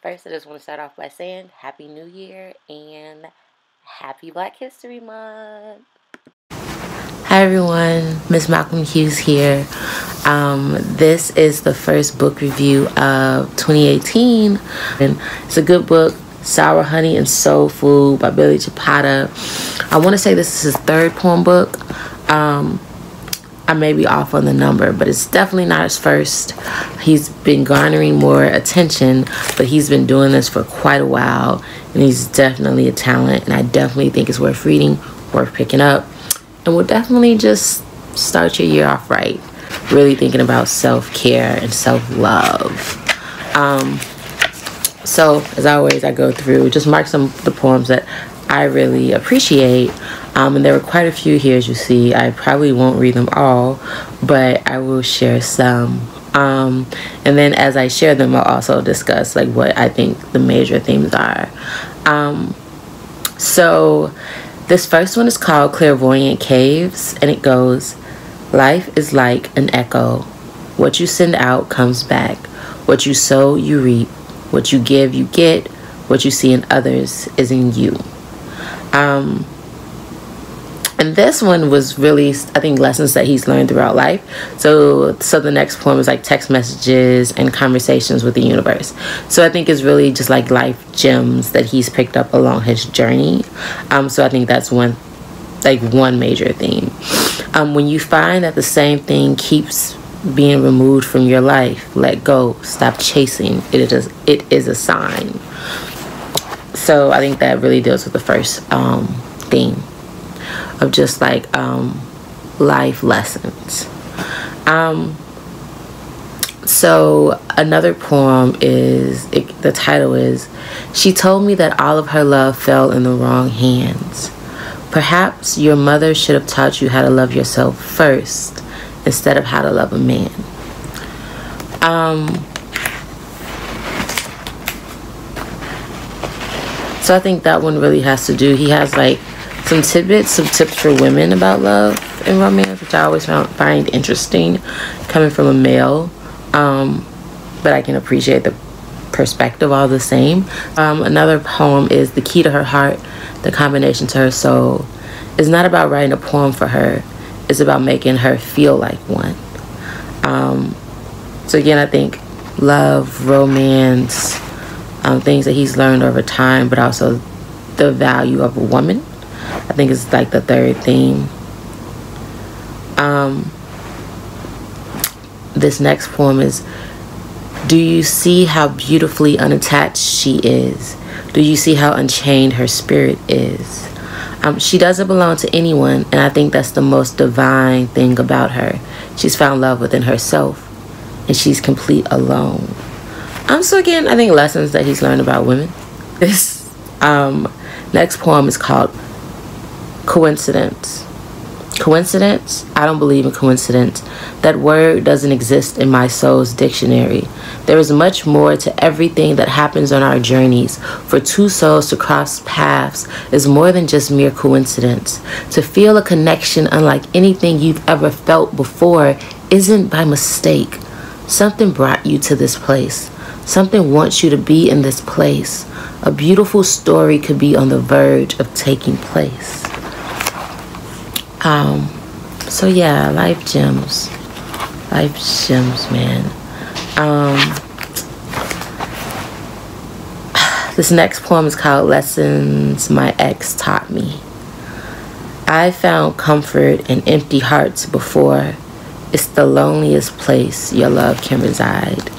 First, I just want to start off by saying Happy New Year and Happy Black History Month. Hi everyone, MsMalcolmHughes here. This is the first book review of 2018, and it's a good book, Sour Honey and Soul Food by Billy Chapata. I want to say this is his third poem book. I may be off on the number, but it's definitely not his first. He's been garnering more attention, but he's been doing this for quite a while, and he's definitely a talent, and I definitely think it's worth reading, worth picking up, and will definitely just start your year off right, really thinking about self-care and self-love. So, as always, I go through, just mark some of the poems that I really appreciate, and there were quite a few here, as you see. I probably won't read them all, but I will share some. And then as I share them, I'll also discuss like what I think the major themes are. So this first one is called Clairvoyant Caves, and it goes, life is like an echo. What you send out comes back. What you sow, you reap. What you give, you get. What you see in others is in you. And this one was really, I think, lessons that he's learned throughout life. So the next poem is like text messages and conversations with the universe. So I think it's really just like life gems that he's picked up along his journey. So I think that's one major theme. When you find that the same thing keeps being removed from your life, let go, stop chasing. It is a sign. So I think that really deals with the first theme of just like life lessons. So another poem is, the title is, She Told Me That All of Her Love Fell in the Wrong Hands. Perhaps your mother should have taught you how to love yourself first instead of how to love a man. So I think that one really has to do, he has like some tidbits, some tips for women about love and romance, which I always find interesting coming from a male, but I can appreciate the perspective all the same. Another poem is The Key to Her Heart, The Combination to Her Soul. It's not about writing a poem for her, it's about making her feel like one. So again, I think love, romance, things that he's learned over time, but also the value of a woman, I think is like the third theme. This next poem is, do you see how beautifully unattached she is? Do you see how unchained her spirit is? She doesn't belong to anyone, and I think that's the most divine thing about her. She's found love within herself, and she's complete alone. So again, I think lessons that he's learned about women. This next poem is called Coincidence. Coincidence? I don't believe in coincidence. That word doesn't exist in my soul's dictionary. There is much more to everything that happens on our journeys. For two souls to cross paths is more than just mere coincidence. To feel a connection unlike anything you've ever felt before isn't by mistake. Something brought you to this place. Something wants you to be in this place. A beautiful story could be on the verge of taking place. So yeah, life gems. Life gems, man. This next poem is called Lessons My Ex Taught Me. I found comfort in empty hearts before. It's the loneliest place your love can reside.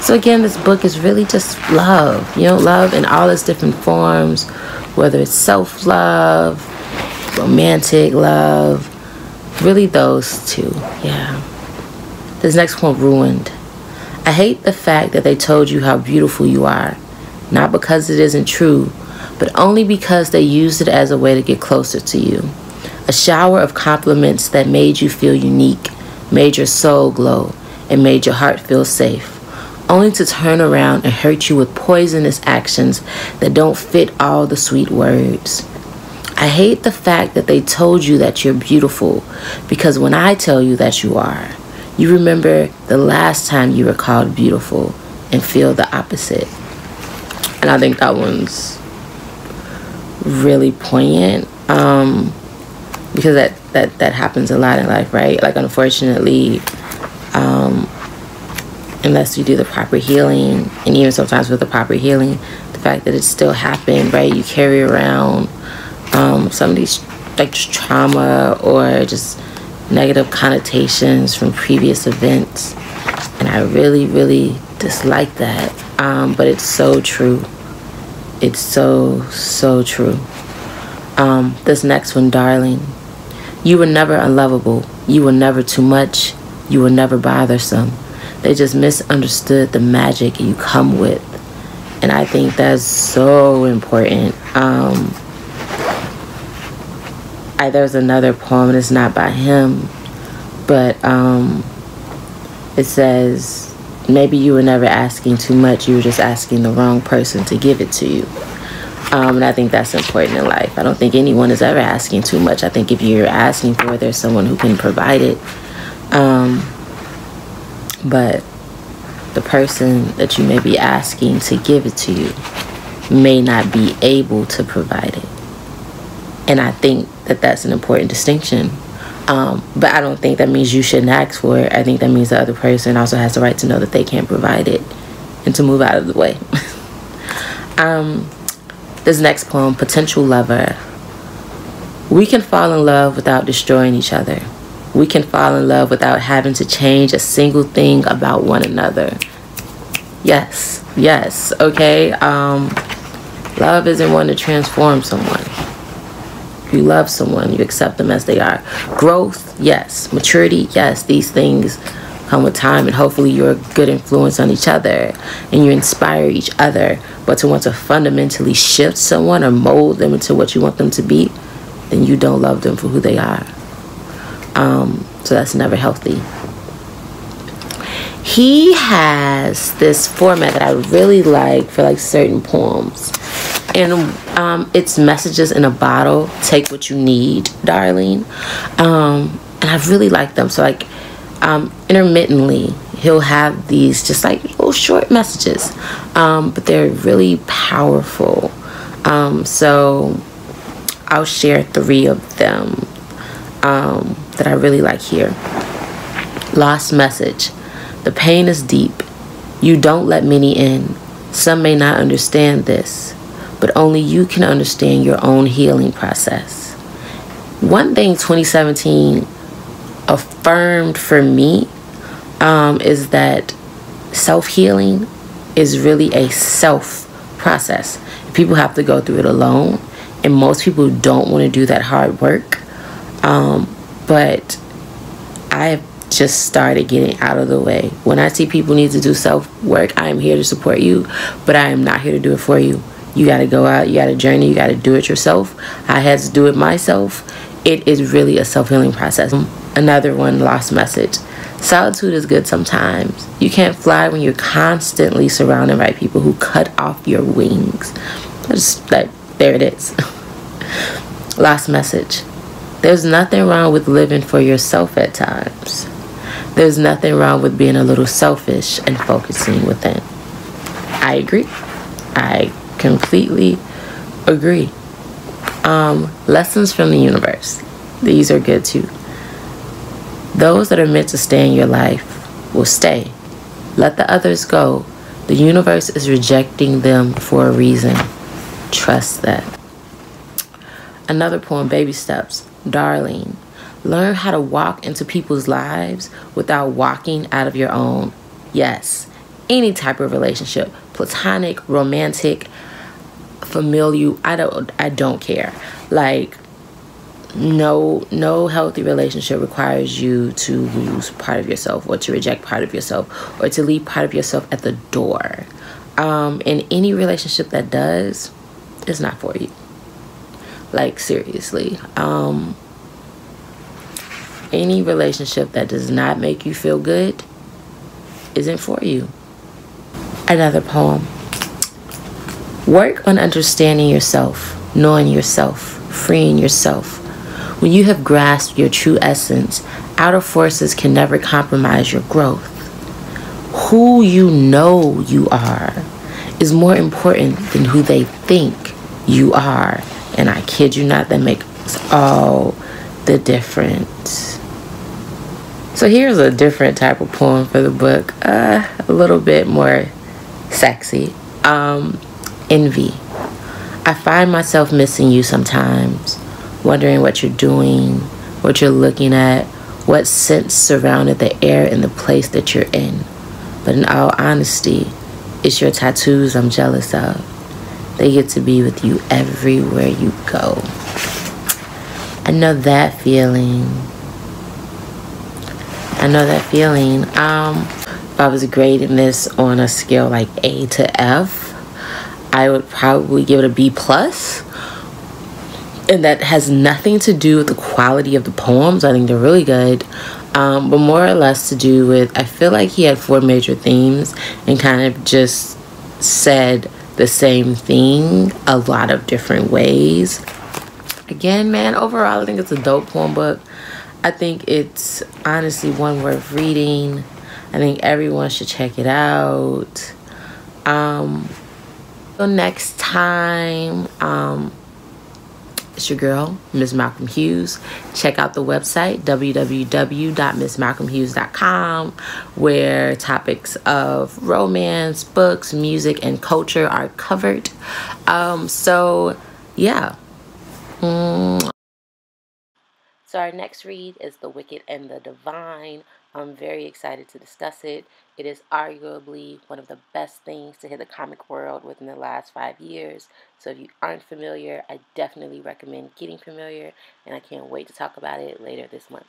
So again, this book is really just love. You know, love in all its different forms, whether it's self-love, romantic love, really those two, yeah. This next poem, Ruined. I hate the fact that they told you how beautiful you are, not because it isn't true, but only because they used it as a way to get closer to you. A shower of compliments that made you feel unique, made your soul glow, and made your heart feel safe, only to turn around and hurt you with poisonous actions that don't fit all the sweet words. I hate the fact that they told you that you're beautiful, because when I tell you that you are, you remember the last time you were called beautiful and feel the opposite. And I think that one's really poignant, because that happens a lot in life, right? Like, unfortunately, unless you do the proper healing, and even sometimes with the proper healing, the fact that it still happened, right? You carry around some of these, like, just trauma or just negative connotations from previous events, and I really, really dislike that. But it's so true. It's so true. This next one, darling. You were never unlovable. You were never too much. You were never bothersome. They just misunderstood the magic you come with. And I think that's so important. There's another poem, and it's not by him, but it says, maybe you were never asking too much. You were just asking the wrong person to give it to you. And I think that's important in life. I don't think anyone is ever asking too much. I think if you're asking for it, there's someone who can provide it. But the person that you may be asking to give it to you may not be able to provide it. And I think that that's an important distinction. But I don't think that means you shouldn't ask for it. I think that means the other person also has the right to know that they can't provide it and to move out of the way. This next poem, Potential Lover. We can fall in love without destroying each other. We can fall in love without having to change a single thing about one another. Yes, yes, okay. Love isn't one to transform someone. You love someone, you accept them as they are. Growth, yes. Maturity, yes. These things come with time, and hopefully you're a good influence on each other and you inspire each other. But to want to fundamentally shift someone or mold them into what you want them to be, then you don't love them for who they are. So that's never healthy. He has this format that I really like for, like, certain poems. And it's messages in a bottle. Take what you need, darling. And I really like them. So, like, intermittently, he'll have these just, like, little short messages. But they're really powerful. So I'll share 3 of them that I really like here. Lost message. The pain is deep. You don't let many in. Some may not understand this, but only you can understand your own healing process. One thing 2017 affirmed for me is that self-healing is really a self process. People have to go through it alone, and most people don't want to do that hard work. But I have just started getting out of the way. When I see people need to do self-work, I am here to support you, but I am not here to do it for you. You got to go out, you got to journey, you got to do it yourself. I had to do it myself. It is really a self-healing process. Another one, lost message. Solitude is good sometimes. You can't fly when you're constantly surrounded by people who cut off your wings. Just like, there it is. Lost message. There's nothing wrong with living for yourself at times. There's nothing wrong with being a little selfish and focusing within. I agree. I completely agree. Lessons from the universe. These are good too. Those that are meant to stay in your life will stay. Let the others go. The universe is rejecting them for a reason. Trust that. Another poem, Baby Steps. Darling, learn how to walk into people's lives without walking out of your own. Yes, any type of relationship, platonic, romantic, familial, I don't care. Like, no healthy relationship requires you to lose part of yourself, or to reject part of yourself, or to leave part of yourself at the door. And any relationship that does is not for you. Like, seriously. Any relationship that does not make you feel good isn't for you. Another poem. Work on understanding yourself, knowing yourself, freeing yourself. When you have grasped your true essence, outer forces can never compromise your growth. Who you know you are is more important than who they think you are. And I kid you not, that makes all the difference. So here's a different type of poem for the book, a little bit more sexy. Envy. I find myself missing you sometimes, wondering what you're doing, what you're looking at, what scents surrounded the air in the place that you're in. But in all honesty, it's your tattoos I'm jealous of. They get to be with you everywhere you go. I know that feeling. If I was grading this on a scale like A to F, I would probably give it a B plus. And that has nothing to do with the quality of the poems. I think they're really good. But more or less to do with, I feel like he had 4 major themes and kind of just said the same thing a lot of different ways. Again, man, overall, I think it's a dope poem book. I think it's honestly one worth reading. I think everyone should check it out. Till next time, it's your girl, MsMalcolmHughes. Check out the website, www.MsMalcolmHughes.com, where topics of romance, books, music, and culture are covered. So, yeah. So our next read is The Wicked and the Divine. I'm very excited to discuss it. It is arguably one of the best things to hit the comic world within the last 5 years. So if you aren't familiar, I definitely recommend getting familiar, and I can't wait to talk about it later this month.